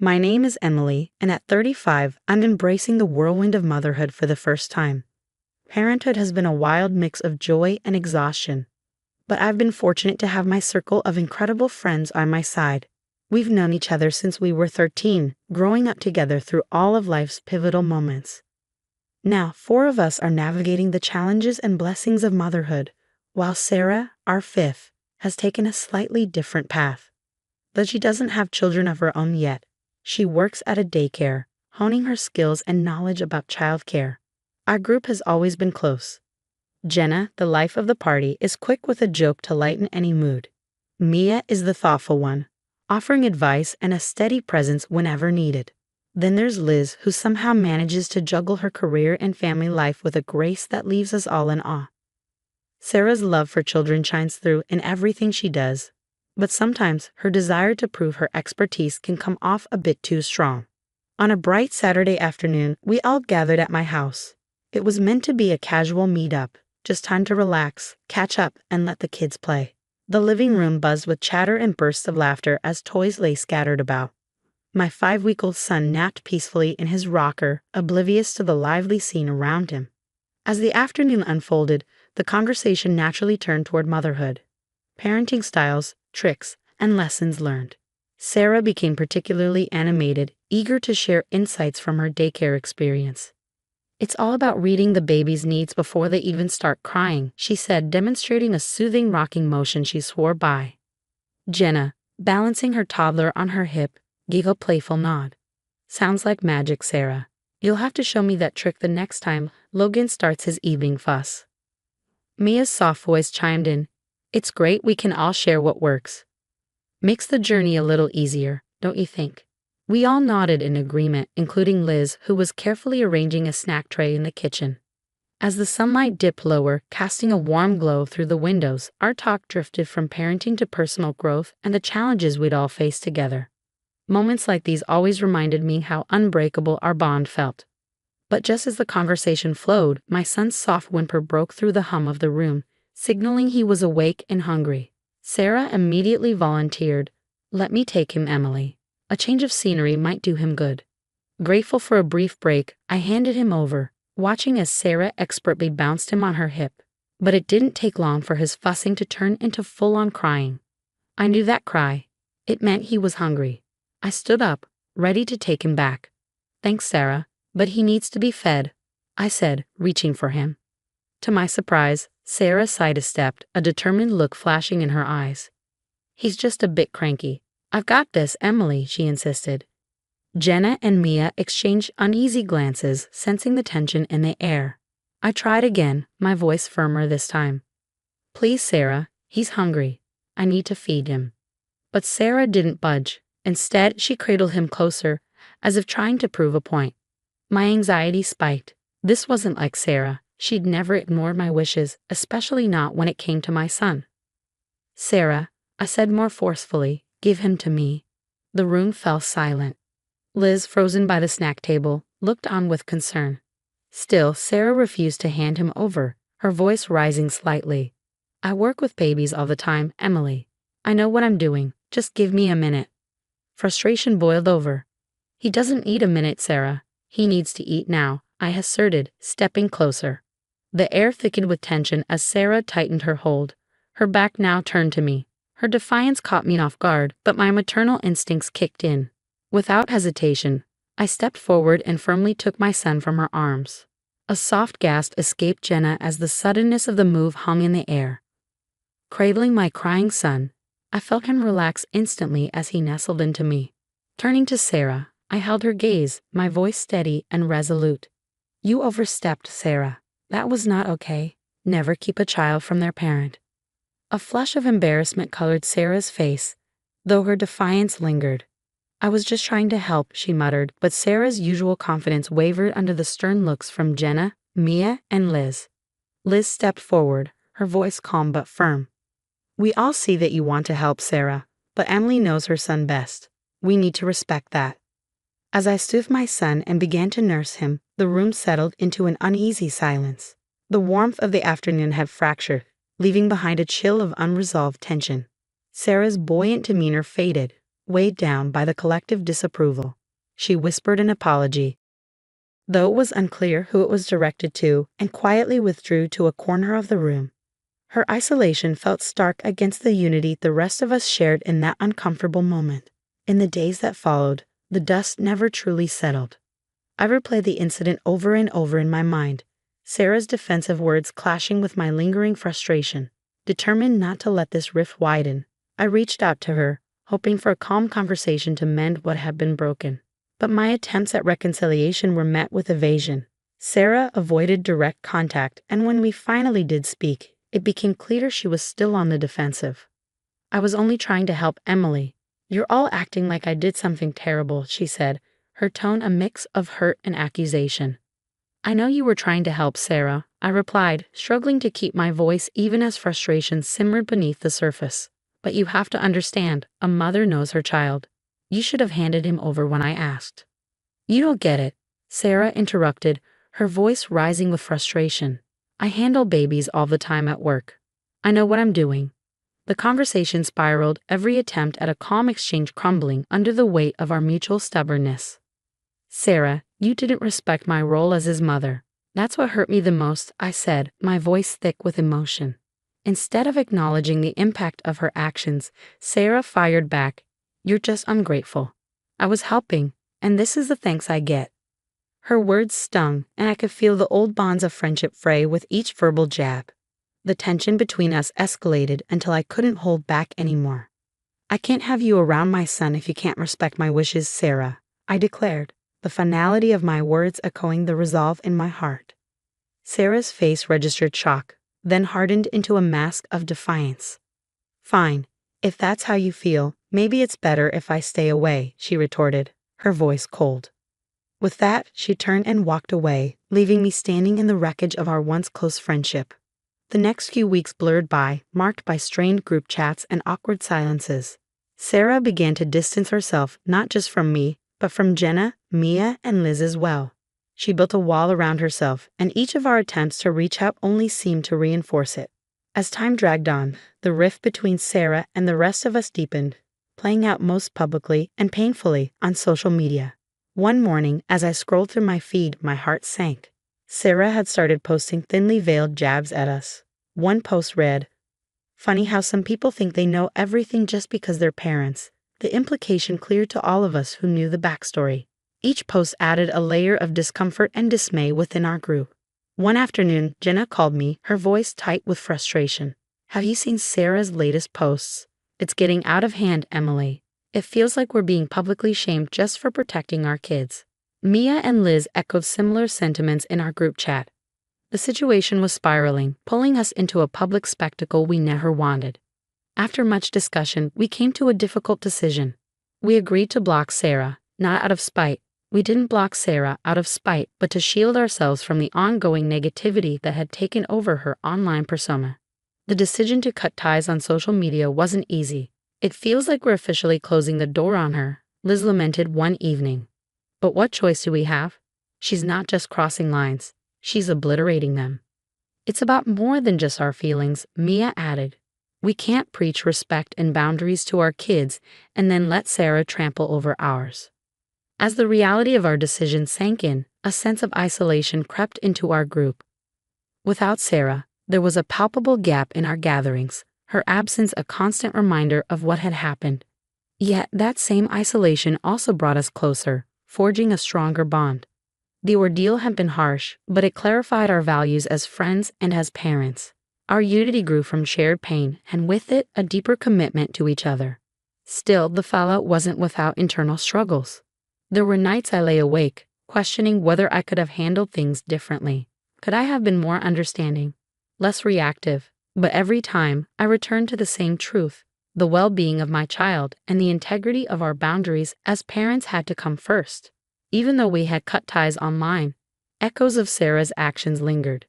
My name is Emily, and at 35, I'm embracing the whirlwind of motherhood for the first time. Parenthood has been a wild mix of joy and exhaustion, but I've been fortunate to have my circle of incredible friends on my side. We've known each other since we were 13, growing up together through all of life's pivotal moments. Now, 4 of us are navigating the challenges and blessings of motherhood, while Sarah, our 5th, has taken a slightly different path. Though she doesn't have children of her own yet, she works at a daycare, honing her skills and knowledge about childcare. Our group has always been close. Jenna, the life of the party, is quick with a joke to lighten any mood. Mia is the thoughtful one, offering advice and a steady presence whenever needed. Then there's Liz, who somehow manages to juggle her career and family life with a grace that leaves us all in awe. Sarah's love for children shines through in everything she does, but sometimes her desire to prove her expertise can come off a bit too strong. On a bright Saturday afternoon, we all gathered at my house. It was meant to be a casual meet-up, just time to relax, catch up, and let the kids play. The living room buzzed with chatter and bursts of laughter as toys lay scattered about. My 5-week-old son napped peacefully in his rocker, oblivious to the lively scene around him. As the afternoon unfolded, the conversation naturally turned toward motherhood, parenting styles, tricks, and lessons learned. Sarah became particularly animated, eager to share insights from her daycare experience. "It's all about reading the baby's needs before they even start crying," she said, demonstrating a soothing rocking motion she swore by. Jenna, balancing her toddler on her hip, gave a playful nod. "Sounds like magic, Sarah. You'll have to show me that trick the next time Logan starts his evening fuss." Mia's soft voice chimed in. "It's great we can all share what works. Makes the journey a little easier, don't you think?" We all nodded in agreement, including Liz, who was carefully arranging a snack tray in the kitchen. As the sunlight dipped lower, casting a warm glow through the windows, our talk drifted from parenting to personal growth and the challenges we'd all face together. Moments like these always reminded me how unbreakable our bond felt. But just as the conversation flowed, my son's soft whimper broke through the hum of the room, signaling he was awake and hungry. Sarah immediately volunteered, "Let me take him, Emily. A change of scenery might do him good." Grateful for a brief break, I handed him over, watching as Sarah expertly bounced him on her hip. But it didn't take long for his fussing to turn into full-on crying. I knew that cry. It meant he was hungry. I stood up, ready to take him back. "Thanks, Sarah, but he needs to be fed," I said, reaching for him. To my surprise, Sarah sidestepped, a determined look flashing in her eyes. "He's just a bit cranky. I've got this, Emily," she insisted. Jenna and Mia exchanged uneasy glances, sensing the tension in the air. I tried again, my voice firmer this time. "Please, Sarah, he's hungry. I need to feed him." But Sarah didn't budge. Instead, she cradled him closer, as if trying to prove a point. My anxiety spiked. This wasn't like Sarah. She'd never ignored my wishes, especially not when it came to my son. "Sarah," I said more forcefully, "give him to me." The room fell silent. Liz, frozen by the snack table, looked on with concern. Still, Sarah refused to hand him over, her voice rising slightly. "I work with babies all the time, Emily. I know what I'm doing. Just give me a minute." Frustration boiled over. "He doesn't need a minute, Sarah. He needs to eat now," I asserted, stepping closer. The air thickened with tension as Sarah tightened her hold, her back now turned to me. Her defiance caught me off guard, but my maternal instincts kicked in. Without hesitation, I stepped forward and firmly took my son from her arms. A soft gasp escaped Jenna as the suddenness of the move hung in the air. Cradling my crying son, I felt him relax instantly as he nestled into me. Turning to Sarah, I held her gaze, my voice steady and resolute. "You overstepped, Sarah. That was not okay. Never keep a child from their parent." A flush of embarrassment colored Sarah's face, though her defiance lingered. "I was just trying to help," she muttered, but Sarah's usual confidence wavered under the stern looks from Jenna, Mia, and Liz. Liz stepped forward, her voice calm but firm. "We all see that you want to help, Sarah, but Emily knows her son best. We need to respect that." As I soothed my son and began to nurse him, the room settled into an uneasy silence. The warmth of the afternoon had fractured, leaving behind a chill of unresolved tension. Sarah's buoyant demeanor faded, weighed down by the collective disapproval. She whispered an apology, though it was unclear who it was directed to, and quietly withdrew to a corner of the room. Her isolation felt stark against the unity the rest of us shared in that uncomfortable moment. In the days that followed, the dust never truly settled. I replayed the incident over and over in my mind, Sarah's defensive words clashing with my lingering frustration. Determined not to let this rift widen, I reached out to her, hoping for a calm conversation to mend what had been broken. But my attempts at reconciliation were met with evasion. Sarah avoided direct contact, and when we finally did speak, it became clear she was still on the defensive. I was only trying to help Emily. You're all acting like I did something terrible, she said, her tone a mix of hurt and accusation. I know you were trying to help, Sarah, I replied, struggling to keep my voice even as frustration simmered beneath the surface. But you have to understand, a mother knows her child. You should have handed him over when I asked. You don't get it, Sarah interrupted, her voice rising with frustration. I handle babies all the time at work. I know what I'm doing. The conversation spiraled, every attempt at a calm exchange crumbling under the weight of our mutual stubbornness. Sarah, you didn't respect my role as his mother. That's what hurt me the most, I said, my voice thick with emotion. Instead of acknowledging the impact of her actions, Sarah fired back. You're just ungrateful. I was helping, and this is the thanks I get. Her words stung, and I could feel the old bonds of friendship fray with each verbal jab. The tension between us escalated until I couldn't hold back anymore. I can't have you around my son if you can't respect my wishes, Sarah, I declared, the finality of my words echoing the resolve in my heart. Sarah's face registered shock, then hardened into a mask of defiance. Fine, if that's how you feel, maybe it's better if I stay away, she retorted, her voice cold. With that, she turned and walked away, leaving me standing in the wreckage of our once close friendship. The next few weeks blurred by, marked by strained group chats and awkward silences. Sarah began to distance herself not just from me, but from Jenna, Mia, and Liz as well. She built a wall around herself, and each of our attempts to reach out only seemed to reinforce it. As time dragged on, the rift between Sarah and the rest of us deepened, playing out most publicly and painfully on social media. One morning, as I scrolled through my feed, my heart sank. Sarah had started posting thinly veiled jabs at us. One post read, "Funny how some people think they know everything just because they're parents." The implication clear to all of us who knew the backstory. Each post added a layer of discomfort and dismay within our group. One afternoon, Jenna called me, her voice tight with frustration. Have you seen Sarah's latest posts? It's getting out of hand, Emily. It feels like we're being publicly shamed just for protecting our kids. Mia and Liz echoed similar sentiments in our group chat. The situation was spiraling, pulling us into a public spectacle we never wanted. After much discussion, we came to a difficult decision. We agreed to block Sarah, not out of spite. We didn't block Sarah out of spite, but to shield ourselves from the ongoing negativity that had taken over her online persona. The decision to cut ties on social media wasn't easy. It feels like we're officially closing the door on her, Liz lamented one evening. But what choice do we have? She's not just crossing lines, she's obliterating them. It's about more than just our feelings, Mia added. We can't preach respect and boundaries to our kids and then let Sarah trample over ours. As the reality of our decision sank in, a sense of isolation crept into our group. Without Sarah, there was a palpable gap in our gatherings, her absence a constant reminder of what had happened. Yet that same isolation also brought us closer, forging a stronger bond. The ordeal had been harsh, but it clarified our values as friends and as parents. Our unity grew from shared pain, and with it, a deeper commitment to each other. Still, the fallout wasn't without internal struggles. There were nights I lay awake, questioning whether I could have handled things differently. Could I have been more understanding, less reactive? But every time, I returned to the same truth. The well-being of my child and the integrity of our boundaries as parents had to come first. Even though we had cut ties online, echoes of Sarah's actions lingered.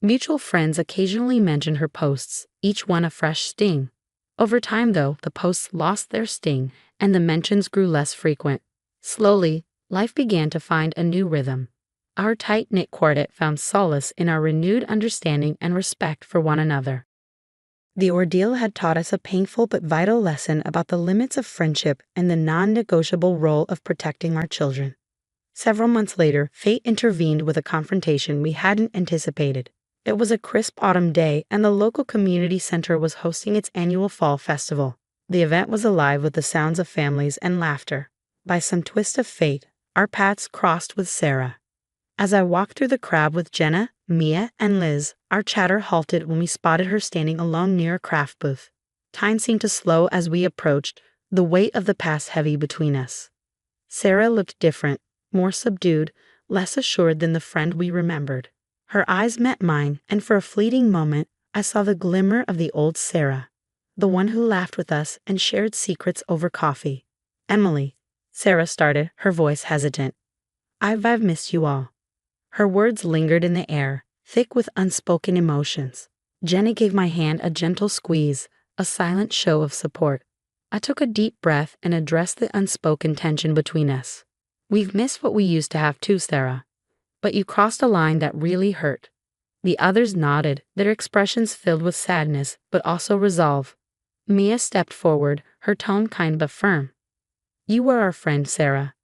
Mutual friends occasionally mentioned her posts, each one a fresh sting. Over time, though, the posts lost their sting and the mentions grew less frequent. Slowly, life began to find a new rhythm. Our tight-knit quartet found solace in our renewed understanding and respect for one another. The ordeal had taught us a painful but vital lesson about the limits of friendship and the non-negotiable role of protecting our children. Several months later, fate intervened with a confrontation we hadn't anticipated. It was a crisp autumn day, and the local community center was hosting its annual fall festival. The event was alive with the sounds of families and laughter. By some twist of fate, our paths crossed with Sarah. As I walked through the crowd with Jenna, Mia, and Liz, our chatter halted when we spotted her standing alone near a craft booth. Time seemed to slow as we approached, the weight of the past heavy between us. Sarah looked different, more subdued, less assured than the friend we remembered. Her eyes met mine, and for a fleeting moment, I saw the glimmer of the old Sarah, the one who laughed with us and shared secrets over coffee. "Emily," Sarah started, her voice hesitant. I've missed you all." Her words lingered in the air, thick with unspoken emotions. Jenny gave my hand a gentle squeeze, a silent show of support. I took a deep breath and addressed the unspoken tension between us. "We've missed what we used to have too, Sarah. But you crossed a line that really hurt." The others nodded, their expressions filled with sadness, but also resolve. Mia stepped forward, her tone kind but firm. "You were our friend, Sarah.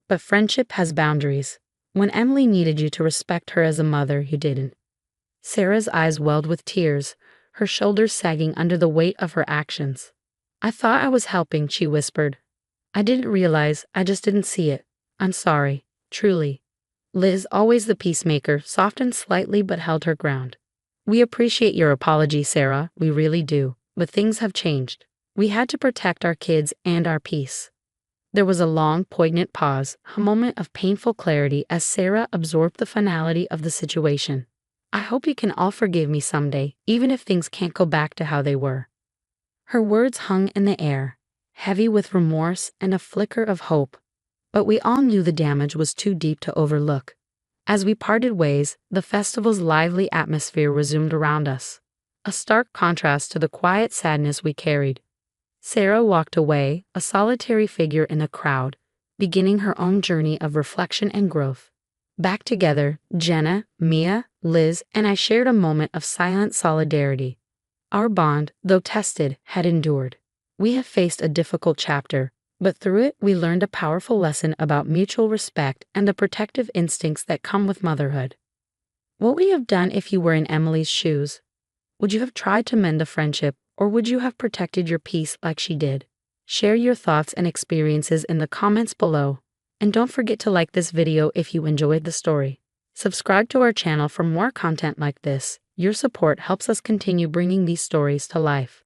But friendship has boundaries. When Emily needed you to respect her as a mother, you didn't." Sarah's eyes welled with tears, her shoulders sagging under the weight of her actions. "I thought I was helping," she whispered. "I didn't realize, I just didn't see it. I'm sorry, truly." Liz, always the peacemaker, softened slightly but held her ground. "We appreciate your apology, Sarah, we really do, but things have changed. We had to protect our kids and our peace." There was a long, poignant pause, a moment of painful clarity as Sarah absorbed the finality of the situation. "I hope you can all forgive me someday, even if things can't go back to how they were." Her words hung in the air, heavy with remorse and a flicker of hope. But we all knew the damage was too deep to overlook. As we parted ways, the festival's lively atmosphere resumed around us, a stark contrast to the quiet sadness we carried. Sarah walked away, a solitary figure in the crowd, beginning her own journey of reflection and growth. Back together, Jenna, Mia, Liz, and I shared a moment of silent solidarity. Our bond, though tested, had endured. We have faced a difficult chapter, but through it we learned a powerful lesson about mutual respect and the protective instincts that come with motherhood. What would you have done if you were in Emily's shoes? Would you have tried to mend the friendship, or would you have protected your peace like she did? Share your thoughts and experiences in the comments below. And don't forget to like this video if you enjoyed the story. Subscribe to our channel for more content like this. Your support helps us continue bringing these stories to life.